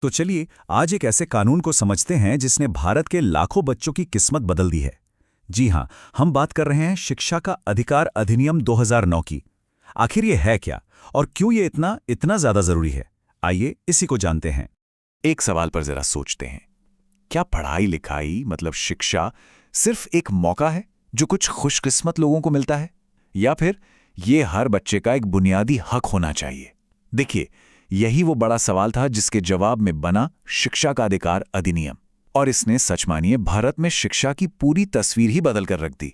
तो चलिए आज एक ऐसे कानून को समझते हैं जिसने भारत के लाखों बच्चों की किस्मत बदल दी है। जी हाँ, हम बात कर रहे हैं शिक्षा का अधिकार अधिनियम 2009 की। आखिर ये है क्या और क्यों ये इतना इतना ज्यादा जरूरी है? आइए इसी को जानते हैं। एक सवाल पर जरा सोचते हैं। क्या पढ़ाई लिखाई मतलब शिक्षा सिर्फ एक मौका है जो कुछ खुशकिस्मत लोगों को मिलता है, या फिर ये हर बच्चे का एक बुनियादी हक होना चाहिए? देखिए, यही वो बड़ा सवाल था जिसके जवाब में बना शिक्षा का अधिकार अधिनियम, और इसने सच मानिए भारत में शिक्षा की पूरी तस्वीर ही बदल कर रख दी।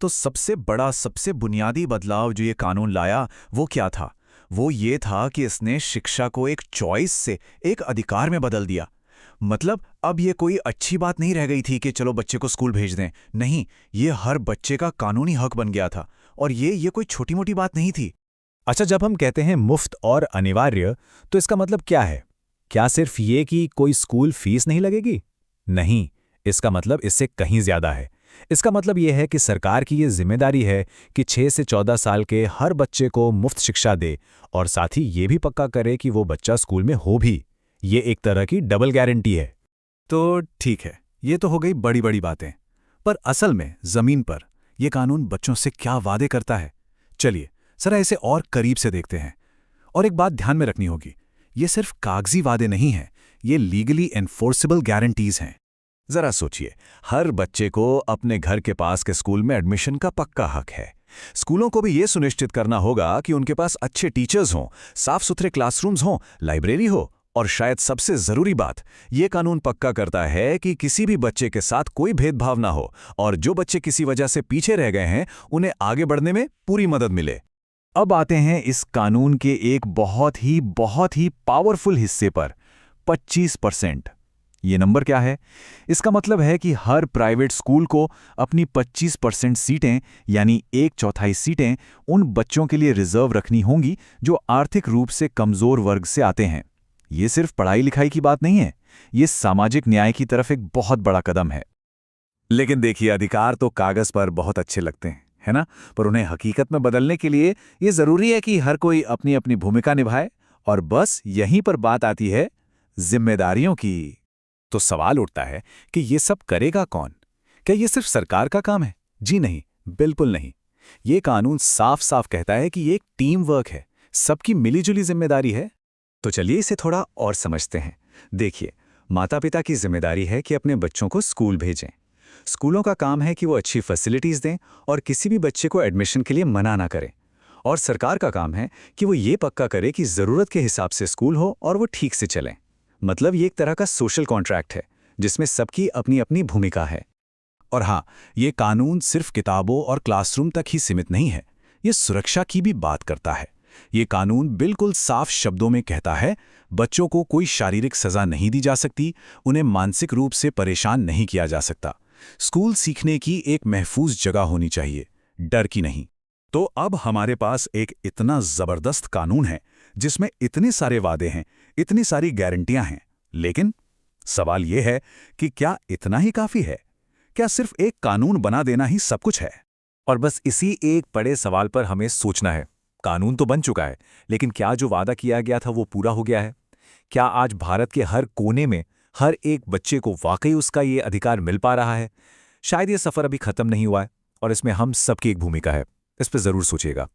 तो सबसे बड़ा सबसे बुनियादी बदलाव जो ये कानून लाया वो क्या था? वो ये था कि इसने शिक्षा को एक चॉइस से एक अधिकार में बदल दिया। मतलब अब ये कोई अच्छी बात नहीं रह गई थी कि चलो बच्चे को स्कूल भेज दें। नहीं, ये हर बच्चे का कानूनी हक बन गया था। और ये कोई छोटी मोटी बात नहीं थी। अच्छा, जब हम कहते हैं मुफ्त और अनिवार्य, तो इसका मतलब क्या है? क्या सिर्फ ये कि कोई स्कूल फीस नहीं लगेगी? नहीं, इसका मतलब इससे कहीं ज्यादा है। इसका मतलब यह है कि सरकार की ये जिम्मेदारी है कि 6 से 14 साल के हर बच्चे को मुफ्त शिक्षा दे और साथ ही ये भी पक्का करे कि वो बच्चा स्कूल में हो भी। ये एक तरह की डबल गारंटी है। तो ठीक है, ये तो हो गई बड़ी बड़ी बातें। पर असल में जमीन पर यह कानून बच्चों से क्या वादे करता है? चलिए जरा इसे और करीब से देखते हैं। और एक बात ध्यान में रखनी होगी, ये सिर्फ कागजी वादे नहीं हैं, ये लीगली एनफोर्सेबल गारंटीज हैं। जरा सोचिए, हर बच्चे को अपने घर के पास के स्कूल में एडमिशन का पक्का हक है। स्कूलों को भी ये सुनिश्चित करना होगा कि उनके पास अच्छे टीचर्स हों, साफ सुथरे क्लासरूम्स हों, लाइब्रेरी हो, और शायद सबसे जरूरी बात, ये कानून पक्का करता है कि किसी भी बच्चे के साथ कोई भेदभाव ना हो और जो बच्चे किसी वजह से पीछे रह गए हैं उन्हें आगे बढ़ने में पूरी मदद मिले। अब आते हैं इस कानून के एक बहुत ही पावरफुल हिस्से पर, 25%। ये नंबर क्या है? इसका मतलब है कि हर प्राइवेट स्कूल को अपनी 25% सीटें यानी 1/4 सीटें उन बच्चों के लिए रिजर्व रखनी होंगी जो आर्थिक रूप से कमजोर वर्ग से आते हैं। ये सिर्फ पढ़ाई लिखाई की बात नहीं है, ये सामाजिक न्याय की तरफ एक बहुत बड़ा कदम है। लेकिन देखिए, अधिकार तो कागज पर बहुत अच्छे लगते हैं, है ना? पर उन्हें हकीकत में बदलने के लिए ये जरूरी है कि हर कोई अपनी अपनी भूमिका निभाए। और बस यहीं पर बात आती है जिम्मेदारियों की। तो सवाल उठता है कि ये सब करेगा कौन? क्या ये सिर्फ सरकार का काम है? जी नहीं, बिल्कुल नहीं। ये कानून साफ साफ कहता है कि ये एक टीम वर्क है, सबकी मिलीजुली जिम्मेदारी है। तो चलिए इसे थोड़ा और समझते हैं। देखिए, माता पिता की जिम्मेदारी है कि अपने बच्चों को स्कूल भेजें। स्कूलों का काम है कि वो अच्छी फैसिलिटीज़ दें और किसी भी बच्चे को एडमिशन के लिए मना ना करें। और सरकार का काम है कि वो ये पक्का करे कि ज़रूरत के हिसाब से स्कूल हो और वो ठीक से चलें। मतलब ये एक तरह का सोशल कॉन्ट्रैक्ट है जिसमें सबकी अपनी अपनी भूमिका है। और हाँ, ये कानून सिर्फ किताबों और क्लासरूम तक ही सीमित नहीं है, ये सुरक्षा की भी बात करता है। ये कानून बिल्कुल साफ शब्दों में कहता है, बच्चों को कोई शारीरिक सजा नहीं दी जा सकती, उन्हें मानसिक रूप से परेशान नहीं किया जा सकता। स्कूल सीखने की एक महफूज जगह होनी चाहिए, डर की नहीं। तो अब हमारे पास एक इतना जबरदस्त कानून है जिसमें इतने सारे वादे हैं, इतनी सारी गारंटियां हैं। लेकिन सवाल यह है कि क्या इतना ही काफी है? क्या सिर्फ एक कानून बना देना ही सब कुछ है? और बस इसी एक बड़े सवाल पर हमें सोचना है। कानून तो बन चुका है, लेकिन क्या जो वादा किया गया था वो पूरा हो गया है? क्या आज भारत के हर कोने में हर एक बच्चे को वाकई उसका ये अधिकार मिल पा रहा है? शायद ये सफर अभी खत्म नहीं हुआ है और इसमें हम सबकी एक भूमिका है। इस पर जरूर सोचिएगा।